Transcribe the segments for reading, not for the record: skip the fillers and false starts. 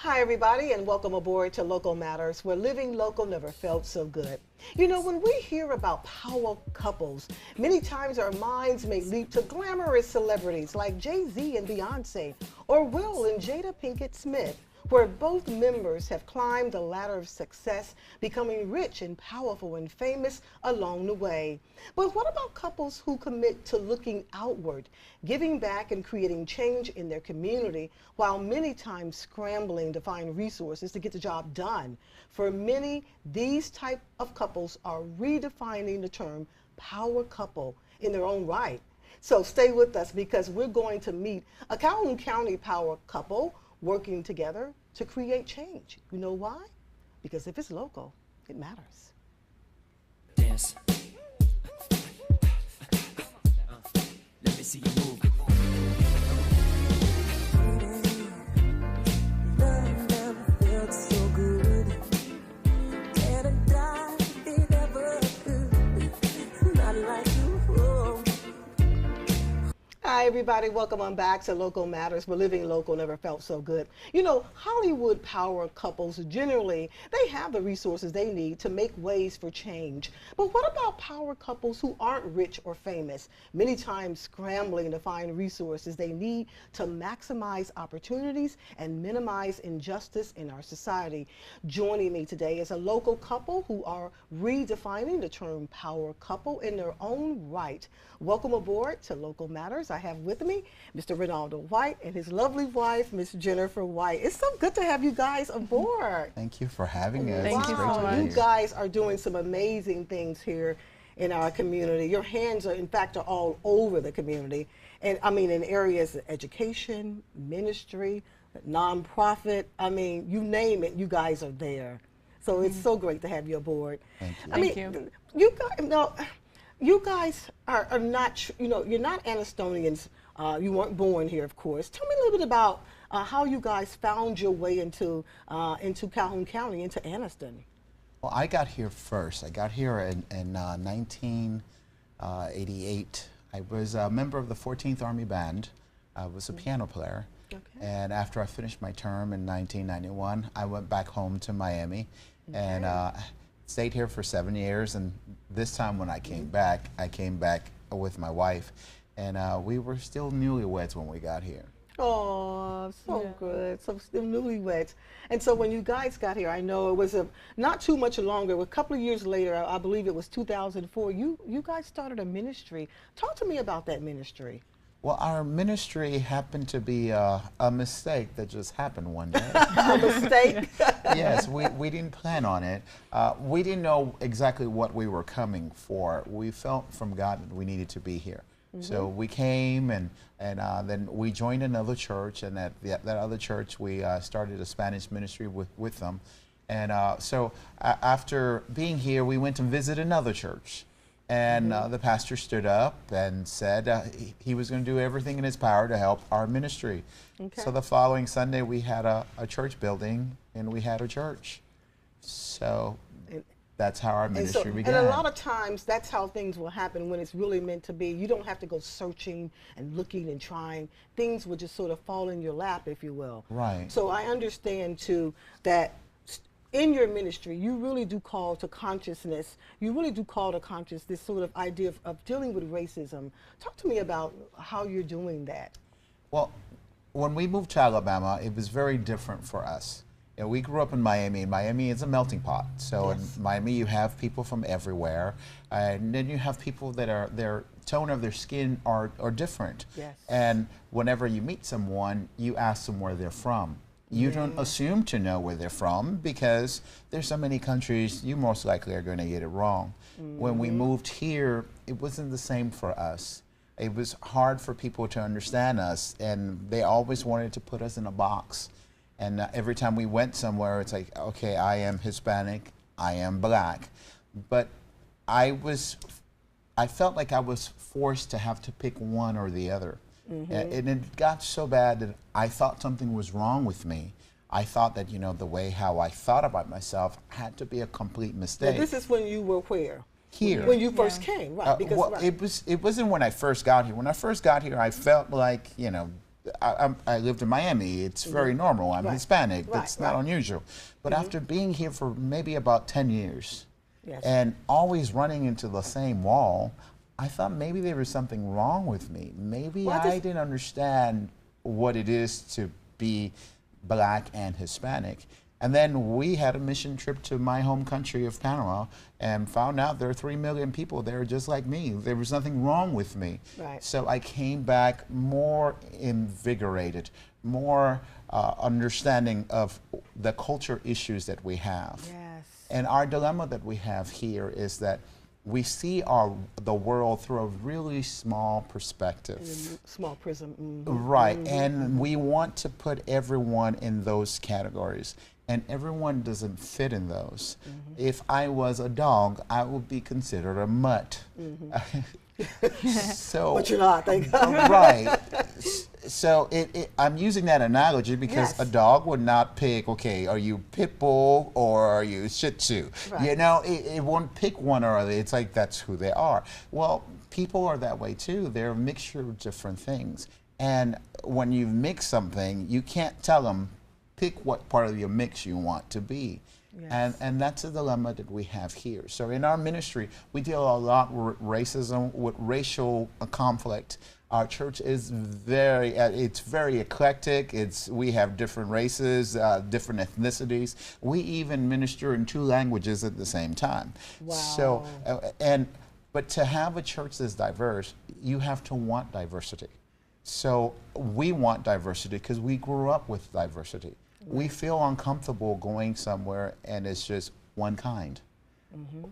Hi, everybody, and welcome aboard to Local Matters, where living local never felt so good. You know, when we hear about power couples, many times our minds may leap to glamorous celebrities like Jay-Z and Beyonce, or Will and Jada Pinkett Smith, where both members have climbed the ladder of success, becoming rich and powerful and famous along the way. But what about couples who commit to looking outward, giving back and creating change in their community, while many times scrambling to find resources to get the job done? For many, these type of couples are redefining the term power couple in their own right. So stay with us because we're going to meet a Calhoun County power couple working together to create change. You know why? Because if it's local, it matters. Dance. Let me see you move. Love never felt so good. Can't I die if it ever could? Not like you. Oh. Hi, everybody. Welcome on back to Local Matters, where living local never felt so good. You know, Hollywood power couples, generally, they have the resources they need to make ways for change. But what about power couples who aren't rich or famous, many times scrambling to find resources they need to maximize opportunities and minimize injustice in our society? Joining me today is a local couple who are redefining the term power couple in their own right. Welcome aboard to Local Matters. I have with me Mr. Ronaldo White and his lovely wife, Miss Jennifer White. It's so good to have you guys aboard. Thank you for having us. Thank It's you great so to be much. You here. guys are doing some amazing things here in our community. Your hands are, in fact, are all over the community. And I mean, in areas of education, ministry, nonprofit, I mean, you name it, you guys are there. So it's so great to have you aboard. Thank you. I mean, Thank you. you guys are not, you know, you're not Anastonians. You weren't born here, of course. Tell me a little bit about how you guys found your way into Calhoun County, into Anniston. Well, I got here first. I got here in 1988. I was a member of the 14th Army Band. I was a piano player. Okay. And after I finished my term in 1991, I went back home to Miami and stayed here for 7 years. And this time when I came back with my wife. And we were still newlyweds when we got here. Oh, so Yeah. good. So still newlyweds. And so when you guys got here, I know it was not too much longer. A couple of years later, I believe it was 2004. You guys started a ministry. Talk to me about that ministry. Well, our ministry happened to be a mistake that just happened one day. A mistake. Yes, we didn't plan on it. We didn't know exactly what we were coming for. We felt from God that we needed to be here. So we came and then we joined another church, and at that other church we started a Spanish ministry with them. And so after being here, we went and visited another church. And the pastor stood up and said he was going to do everything in his power to help our ministry. Okay. So the following Sunday, we had a church building, and we had a church. So that's how our ministry began. And a lot of times, that's how things will happen when it's really meant to be. You don't have to go searching and looking and trying. Things will just sort of fall in your lap, if you will. Right. So I understand, too, that in your ministry, you really do call to consciousness. You really do call to conscious this sort of idea of dealing with racism. Talk to me about how you're doing that. Well, when we moved to Alabama, it was very different for us. You know, we grew up in Miami, and Miami is a melting pot. So Yes. in Miami, you have people from everywhere, and then you have people that are their tone of their skin are different. Yes. And whenever you meet someone, you ask them where they're from. You don't assume to know where they're from because there's so many countries, you most likely are going to get it wrong. When we moved here, it wasn't the same for us. It was hard for people to understand us, and they always wanted to put us in a box. And every time we went somewhere, it's like, okay, I am Hispanic, I am black. But I felt like I was forced to have to pick one or the other. And it got so bad that I thought something was wrong with me. I thought that, you know, the way how I thought about myself had to be a complete Now, mistake. this is when you were where? Here. When you first came, right? Because Well, right. it wasn't when I first got here. When I first got here, I felt like, you know, I lived in Miami. It's very normal. I'm Right. Hispanic. Right, That's not right. unusual. But after being here for maybe about 10 years Yes. and always running into the same wall, I thought maybe there was something wrong with me. Maybe Well, I didn't understand what it is to be black and Hispanic. And then we had a mission trip to my home country of Panama and found out there are 3 million people there just like me. There was nothing wrong with me. Right. So I came back more invigorated, more understanding of the culture issues that we have. Yes. And our dilemma that we have here is that we see the world through a really small perspective. Small prism. Right, and we want to put everyone in those categories, and everyone doesn't fit in those. If I was a dog, I would be considered a mutt. So, But you're not, thank God. right. So I'm using that analogy because Yes. a dog would not pick, okay, are you pit bull or are you shih tzu? Right. You know, it won't pick one or other. It's like that's who they are. Well, people are that way too. They're a mixture of different things. And when you mix something, you can't tell them, pick what part of your mix you want to be. Yes. And that's a dilemma that we have here. So in our ministry, we deal a lot with racism, with racial conflict. Our church is it's very eclectic. We have different races, different ethnicities. We even minister in 2 languages at the same time. Wow. So, but to have a church that's diverse, you have to want diversity. So we want diversity because we grew up with diversity. We feel uncomfortable going somewhere and it's just one kind.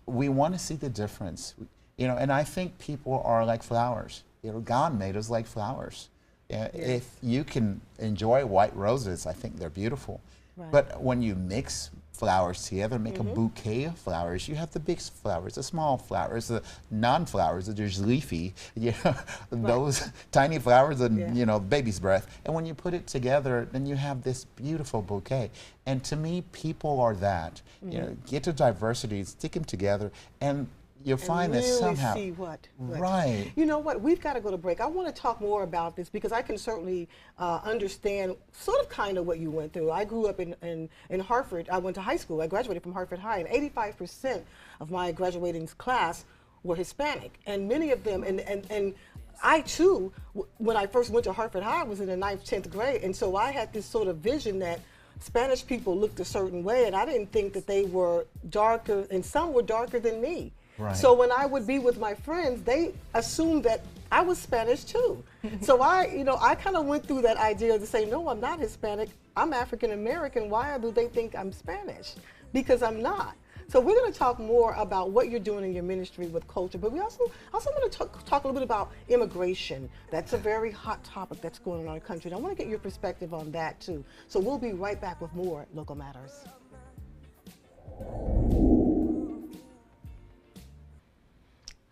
We want to see the difference, you know. And I think people are like flowers. You know, God made us like flowers. If you can enjoy white roses, I think they're beautiful. Right. But when you mix flowers together, make a bouquet of flowers, you have the big flowers, the small flowers, the non-flowers that are just leafy, you know, those tiny flowers and, you know, baby's breath. And when you put it together, then you have this beautiful bouquet. And to me, people are that. You know, get to diversity, stick them together, and you'll find that really somehow. see what. Right. You know what? We've got to go to break. I want to talk more about this because I can certainly understand sort of kind of what you went through. I grew up in Hartford. I went to high school. I graduated from Hartford High, and 85% of my graduating class were Hispanic, and many of them, and I too, when I first went to Hartford High, I was in the 9th, 10th grade, and so I had this sort of vision that Spanish people looked a certain way, and I didn't think that they were darker, and some were darker than me. Right. So when I would be with my friends, they assumed that I was Spanish too. So I kind of went through that idea to say, no, I'm not Hispanic. I'm African American. Why do they think I'm Spanish? Because I'm not. So we're going to talk more about what you're doing in your ministry with culture, but we also want to talk a little bit about immigration. That's a very hot topic that's going on in our country. And I want to get your perspective on that too. So we'll be right back with more Local Matters.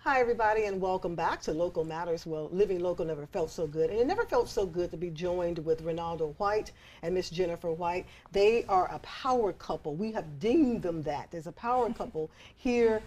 Hi, everybody, and welcome back to Local Matters. Well, living local never felt so good. And it never felt so good to be joined with Ronaldo White and Miss Jennifer White. They are a power couple. We have deemed them that. There's a power couple here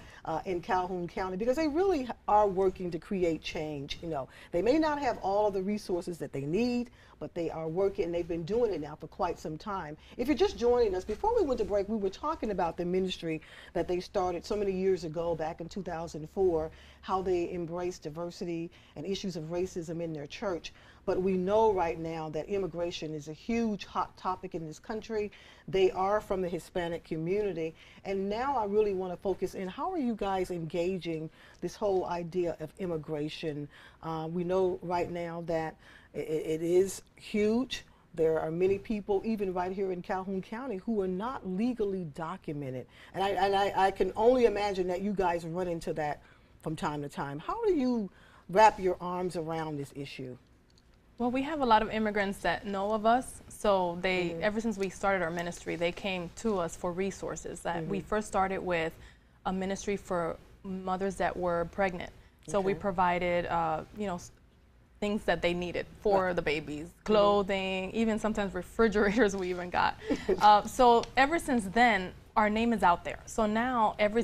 in Calhoun County because they really are working to create change. You know, they may not have all of the resources that they need, but they are working, and they've been doing it now for quite some time. If you're just joining us, before we went to break, we were talking about the ministry that they started so many years ago, back in 2004, how they embrace diversity and issues of racism in their church. But we know right now that immigration is a huge hot topic in this country. They are from the Hispanic community. And now I really want to focus in, how are you guys engaging this whole idea of immigration? We know right now that it is huge. There are many people, even right here in Calhoun County, who are not legally documented. And I can only imagine that you guys run into that from time to time. How do you wrap your arms around this issue? Well, we have a lot of immigrants that know of us, so they, ever since we started our ministry, they came to us for resources. We first started with a ministry for mothers that were pregnant. So we provided, things that they needed for the babies, clothing, even sometimes refrigerators we even got. So ever since then, our name is out there. So now every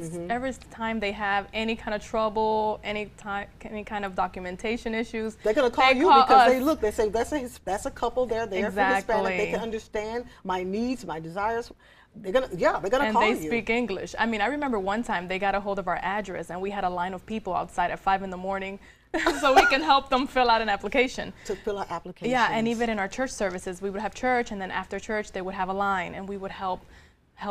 time they have any kind of trouble, any kind of documentation issues, they're going to call you because they look, they say, that's a couple there, they're from Hispanic, they can understand my needs, my desires. They're gonna call you. And they speak English. I mean, I remember one time they got a hold of our address and we had a line of people outside at 5 in the morning so we can help them fill out an application. To fill out applications. Yeah, and even in our church services, we would have church, and then after church they would have a line, and we would help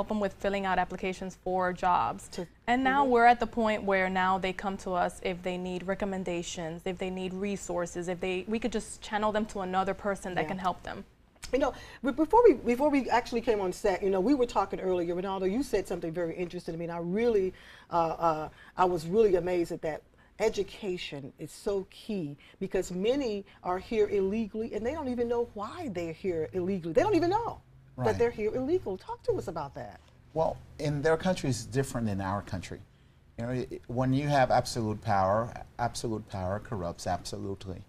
them with filling out applications for jobs. And now we're at the point where now they come to us if they need recommendations, if they need resources, we could just channel them to another person that can help them. You know, before we actually came on set, you know, we were talking earlier, Ronaldo, you said something very interesting. I mean, I was really amazed at that. Education is so key because many are here illegally and they don't even know why they're here illegally. They don't even know that they're here illegal. Talk to us about that. Well, in their country is different than our country. You know, when you have absolute power corrupts absolutely.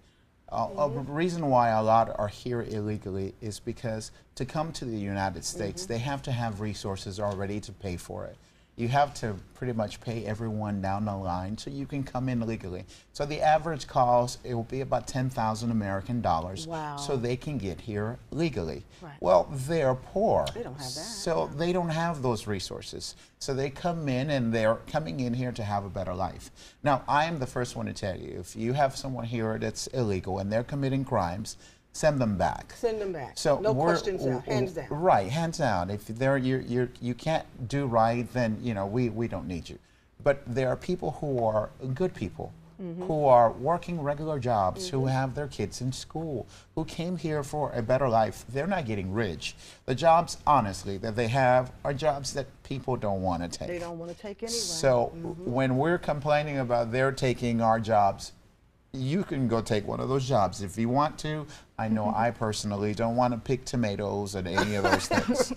A reason why a lot are here illegally is because to come to the United States, they have to have resources already to pay for it. You have to pretty much pay everyone down the line so you can come in legally. So the average cost, it will be about 10,000 American dollars. Wow. So they can get here legally. Right. Well, they're poor. They don't have that. So they don't have those resources. So they come in and they're coming in here to have a better life. Now, I am the first one to tell you, if you have someone here that's illegal and they're committing crimes, send them back. Send them back. So no questions asked, hands down. Right, hands down. If you can't do right, then we don't need you. But there are people who are good people, who are working regular jobs, who have their kids in school, who came here for a better life. They're not getting rich. The jobs, honestly, that they have are jobs that people don't want to take. They don't want to take anyway. So when we're complaining about they're taking our jobs, you can go take one of those jobs if you want to. I know I personally don't want to pick tomatoes or any of those things.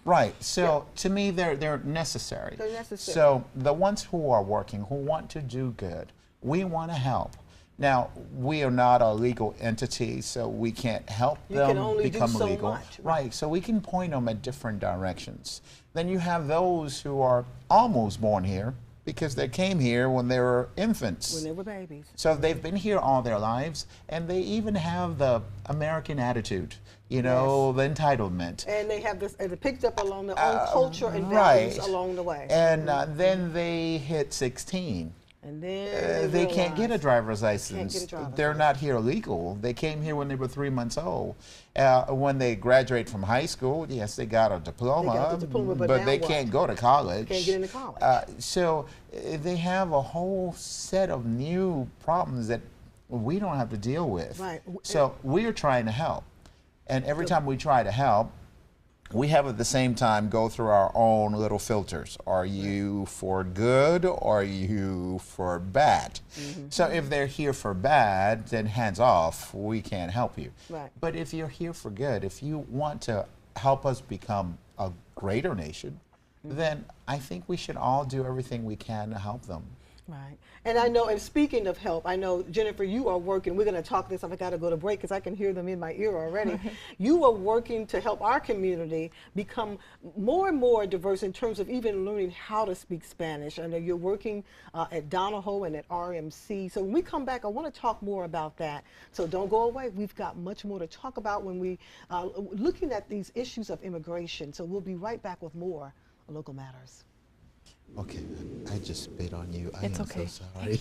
Right. So to me, they're necessary. They're necessary. So the ones who are working, who want to do good, we want to help. Now, we are not a legal entity, so we can't help them become legal. Much, right. So we can point them at different directions. Then you have those who are almost born here, because they came here when they were infants. When they were babies. So they've been here all their lives, and they even have the American attitude, the entitlement. And they have this, and picked up along their own culture and values along the way. And then they hit 16. And then they can't get a driver's license. They're not here legal. They came here when they were 3 months old. When they graduate from high school, yes, they got a diploma, they got the diploma, but they can't go to college. Can't get into college. So they have a whole set of new problems that we don't have to deal with. Right. So we're trying to help. And every time we try to help, we have at the same time go through our own little filters. Are you for good or are you for bad? So if they're here for bad, then hands off, we can't help you. Right. But if you're here for good, if you want to help us become a greater nation, then I think we should all do everything we can to help them. Right. And I know, and speaking of help, I know, Jennifer, you are working, we're going to talk this, I've got to go to break because I can hear them in my ear already. You are working to help our community become more and more diverse in terms of even learning how to speak Spanish. I know you're working at Donahoe and at RMC. So when we come back, I want to talk more about that. So don't go away. We've got much more to talk about when we looking at these issues of immigration. So we'll be right back with more Local Matters. Okay, I just spit on you. I It's am okay. so sorry.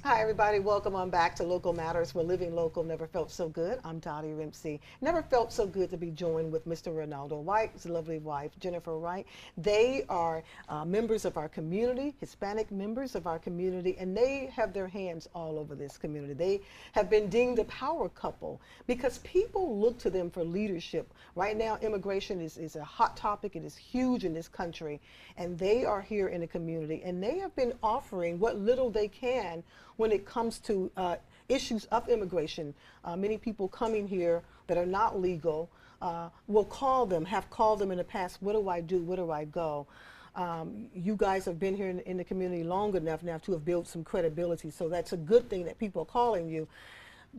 Hi, everybody. Welcome on back to Local Matters, where living local never felt so good. I'm Dottie Rimpsey. Never felt so good to be joined with Mr. Ronaldo White, his lovely wife, Jennifer Wright. They are members of our community, Hispanic members of our community, and they have their hands all over this community. They have been deemed a power couple because people look to them for leadership. Right now, immigration is a hot topic. It is huge in this country, and they are here in the community, and they have been offering what little they can when it comes to issues of immigration. Many people coming here that are not legal will call them, have called them in the past, what do I do, where do I go? You guys have been here in the community long enough now to have built some credibility, so that's a good thing that people are calling you.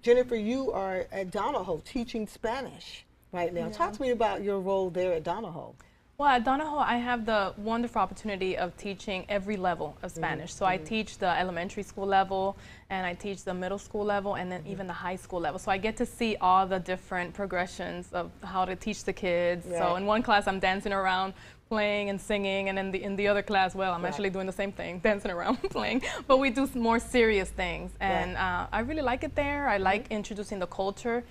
Jennifer, you are at Donahoe teaching Spanish right now. Yeah. Talk to me about your role there at Donahoe. Well, at Donahoe, I have the wonderful opportunity of teaching every level of Spanish. So I teach the elementary school level, and I teach the middle school level, and then even the high school level. So I get to see all the different progressions of how to teach the kids. Yeah. So in one class, I'm dancing around, playing and singing, and in the other class, well, I'm Right. actually doing the same thing, dancing around, playing. But we do more serious things, and I really like it there. I like introducing the culture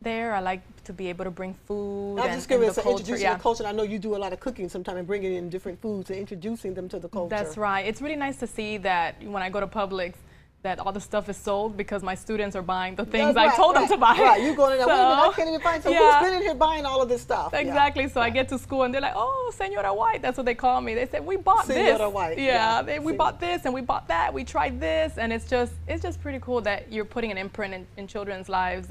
there. I like to be able to bring food I was and, just curious, the culture. introducing the culture. And I know you do a lot of cooking sometimes and bringing in different foods and introducing them to the culture. That's right. It's really nice to see that when I go to Publix, that all the stuff is sold because my students are buying the things I told them to buy. Right, you going in there, wait a minute, I So, can't even find, so yeah. who's been in here buying all of this stuff? Yeah. Exactly. So I get to school and they're like, "Oh, Senora White," that's what they call me. They said, "We bought Senora this." White, Yeah. yeah. We bought this and we bought that. We tried this, and it's just pretty cool that you're putting an imprint in children's lives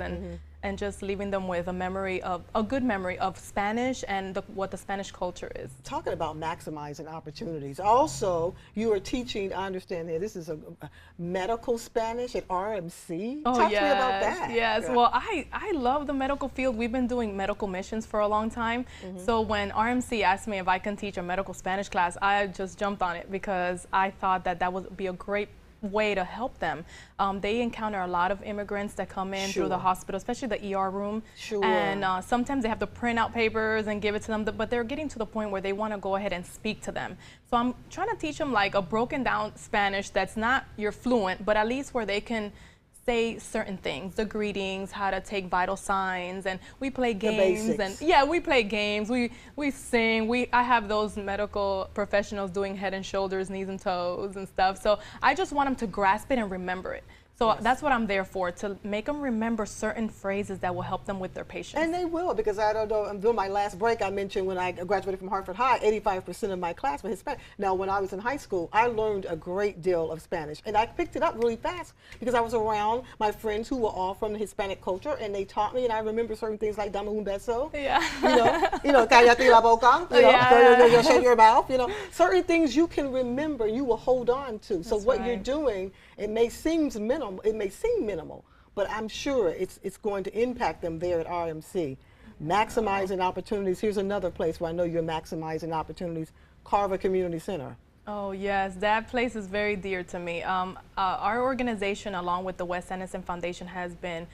and just leaving them with a good memory of Spanish and what the Spanish culture is. Talking about maximizing opportunities. Also, you are teaching, I understand here, this is a medical Spanish at RMC. Oh, Talk yes. to me about that. Yes. Yeah. Well, I love the medical field. We've been doing medical missions for a long time. So when RMC asked me if I can teach a medical Spanish class, I just jumped on it because I thought that would be a great way to help them. They encounter a lot of immigrants that come in through the Sure. hospital, especially the ER room. Sure. And sometimes they have to print out papers and give it to them, but they're getting to the point where they want to go ahead and speak to them. So I'm trying to teach them like a broken down Spanish that's not your fluent, but at least where they can say certain things, the greetings, how to take vital signs, and we play games, and basics. yeah, we play games, we sing, I have those medical professionals doing head and shoulders, knees and toes and stuff. So I just want them to grasp it and remember it. So that's what I'm there for, to make them remember certain phrases that will help them with their patients. And they will, because I don't know, during my last break, I mentioned when I graduated from Hartford High, 85% of my class were Hispanic. Now, when I was in high school, I learned a great deal of Spanish, and I picked it up really fast because I was around my friends who were all from the Hispanic culture, and they taught me, and I remember certain things like dame un beso, Yeah. cállate la boca, Yeah. shut your mouth, certain things you can remember, you will hold on to. So That's what you're right. doing, it may seem minimal, but I'm sure it's going to impact them there at RMC. Maximizing opportunities. Here's another place where I know you're maximizing opportunities, Carver Community Center. Oh yes, that place is very dear to me. Our organization, along with the Wes Anderson Foundation, has been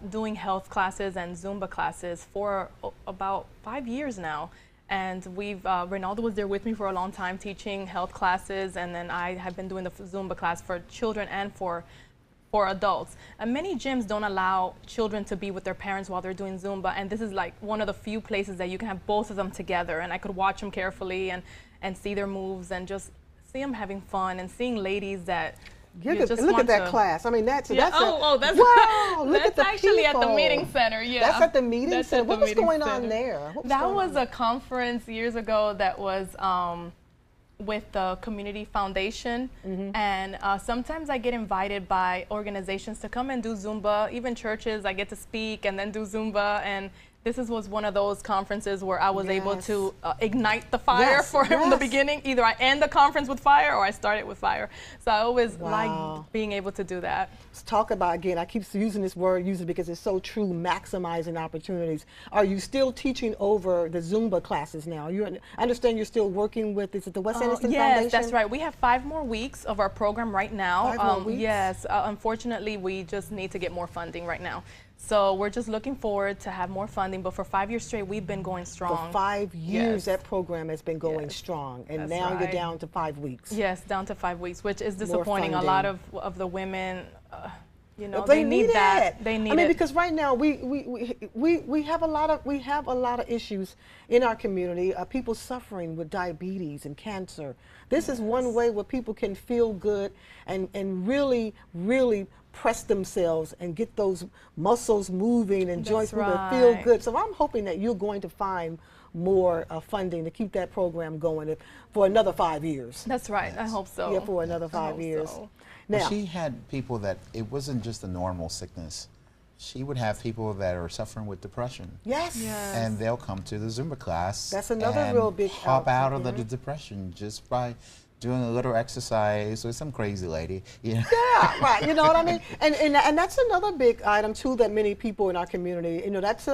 doing health classes and Zumba classes for about 5 years now. And Ronaldo was there with me for a long time teaching health classes, and then I have been doing the Zumba class for children and for adults. And many gyms don't allow children to be with their parents while they're doing Zumba, and this is like one of the few places that you can have both of them together, and I could watch them carefully and see their moves and just see them having fun and seeing ladies that you just Look at want that to, class. I mean, that's Yeah. that's That's wow. Look that's at the actually at the people. meeting center. Yeah, That's at the meeting That's center. at the What was meeting going on center. there? What was That going was on a conference years ago that was with the Community Foundation, and sometimes I get invited by organizations to come and do Zumba, even churches. I get to speak and then do Zumba, and was one of those conferences where I was able Yes. to ignite the fire Yes, for him in the yes. beginning. Either I end the conference with fire or I start it with fire. So I always Wow. like being able to do that. Let's talk about, again, I keep using this word, because it's so true, maximizing opportunities. Are you still teaching over the Zumba classes now? I understand you're still working with, is it the Wes Anderson Yes, Foundation? that's right. We have 5 more weeks of our program right now. 5 more weeks? Yes, unfortunately, we just need to get more funding right now. So we're just looking forward to have more funding, but for 5 years straight, we've been going strong. For 5 years, Yes. that program has been going Yes, strong, and that's now you're right. down to 5 weeks. Yes, down to 5 weeks, which is disappointing. A lot of the women, But they need that. it. They need I mean, it. because right now we have a lot of issues in our community. People suffering with diabetes and cancer. This is one way where people can feel good and really press themselves and get those muscles moving and joints moving and feel right. good. So I'm hoping that you're going to find more funding to keep that program going for another 5 years. That's right. I hope so. Yeah, for another I 5 hope years. so. Now, Well, she had people that it wasn't just a normal sickness. She would have people that are suffering with depression. yes. Yes. And they'll come to the Zumba class. That's another and real big hop out of the Mhm. depression just by doing a little exercise with some crazy lady. Yeah, right. You know what I mean? And that's another big item too that many people in our community, that's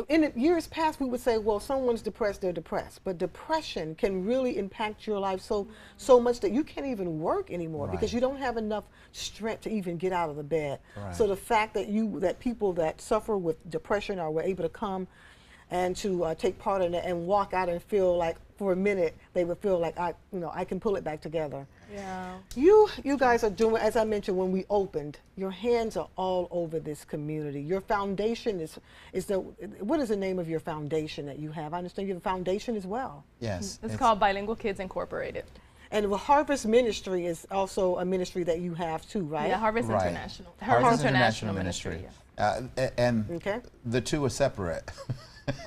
in the years past, we would say, well, someone's depressed, they're depressed. But depression can really impact your life so much that you can't even work anymore because Right. you don't have enough strength to even get out of the bed. Right. So the fact that people that suffer with depression were able to come and to take part in it and walk out and feel like for a minute they would feel like I can pull it back together. Yeah. You guys are doing, as I mentioned when we opened, your hands are all over this community. Your foundation what is the name of your foundation that you have? I understand you have a foundation as well. Yes. It's called Bilingual Kids Incorporated. And the Harvest Ministry is also a ministry that you have too, right? Yeah, Harvest Right. International. Harvest International Ministry. And Okay. the two are separate.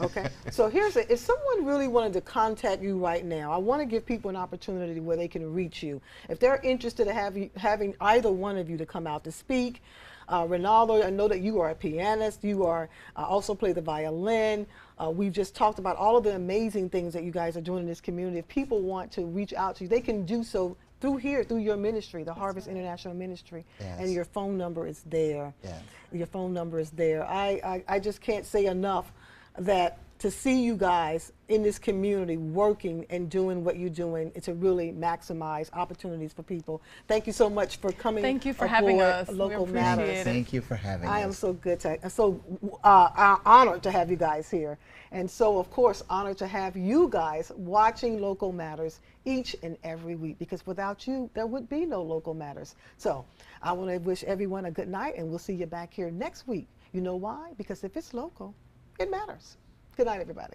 Okay. So if someone really wanted to contact you right now, I want to give people an opportunity where they can reach you. If they're interested in having either one of you to come out to speak, Ronaldo, I know that you are a pianist. You are also play the violin. We've just talked about all of the amazing things that you guys are doing in this community. If people want to reach out to you, they can do so through your ministry, the Harvest International Ministry. Yes. And your phone number is there. Yes. Your phone number is there. I just can't say enough that to see you guys in this community working and doing what you're doing, it's to really maximize opportunities for people. Thank you so much for coming. Thank you for having aboard us. We Local appreciate Matters. it. Thank you for having I am us. so honored to have you guys here, and so of course honored to have you guys watching Local Matters each and every week, because without you there would be no Local Matters. So I want to wish everyone a good night, and we'll see you back here next week. You know why? Because if it's local, it matters. Good night, everybody.